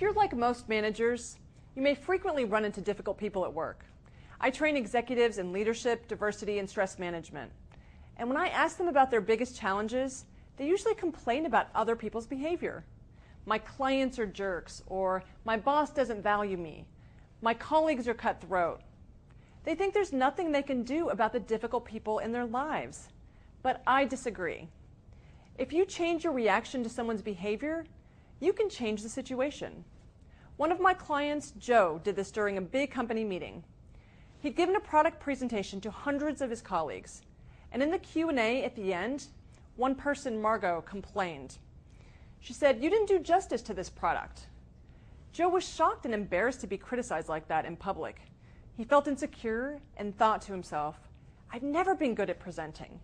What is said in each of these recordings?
you're like most managers, you may frequently run into difficult people at work. I train executives in leadership, diversity, and stress management. And when I ask them about their biggest challenges, they usually complain about other people's behavior. My clients are jerks, or my boss doesn't value me. My colleagues are cutthroat. They think there's nothing they can do about the difficult people in their lives. But I disagree. If you change your reaction to someone's behavior, you can change the situation. One of my clients, Joe, did this during a big company meeting. He'd given a product presentation to hundreds of his colleagues. And in the Q&A at the end, one person, Margot, complained. She said, "You didn't do justice to this product." Joe was shocked and embarrassed to be criticized like that in public. He felt insecure and thought to himself, "I've never been good at presenting."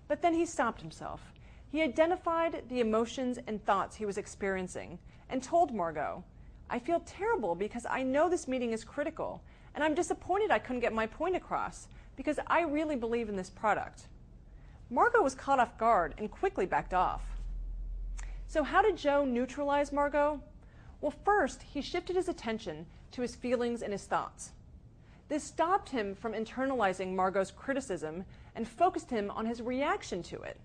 But then he stopped himself. He identified the emotions and thoughts he was experiencing and told Margot, "I feel terrible because I know this meeting is critical, and I'm disappointed I couldn't get my point across because I really believe in this product." Margot was caught off guard and quickly backed off. So how did Joe neutralize Margot? Well, first, he shifted his attention to his feelings and his thoughts. This stopped him from internalizing Margot's criticism and focused him on his reaction to it.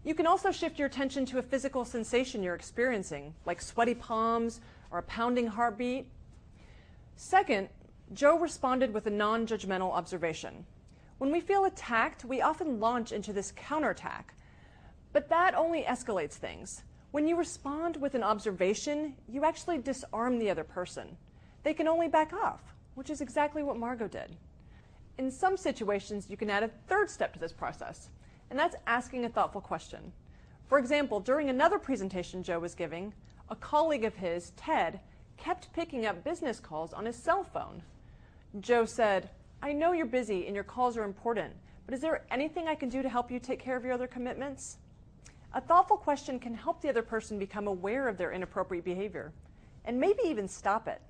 You can also shift your attention to a physical sensation you're experiencing, like sweaty palms or a pounding heartbeat. Second, Joe responded with a non-judgmental observation. When we feel attacked, we often launch into this counterattack, but that only escalates things. When you respond with an observation, you actually disarm the other person. They can only back off, which is exactly what Margot did. In some situations, you can add a third step to this process, and that's asking a thoughtful question. For example, during another presentation Joe was giving, a colleague of his, Ted, kept picking up business calls on his cell phone. Joe said, "I know you're busy and your calls are important, but is there anything I can do to help you take care of your other commitments?" A thoughtful question can help the other person become aware of their inappropriate behavior, and maybe even stop it.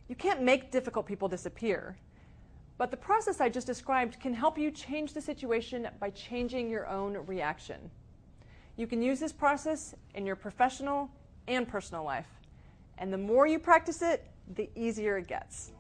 You can't make difficult people disappear, but the process I just described can help you change the situation by changing your own reaction. You can use this process in your professional and personal life, and the more you practice it, the easier it gets.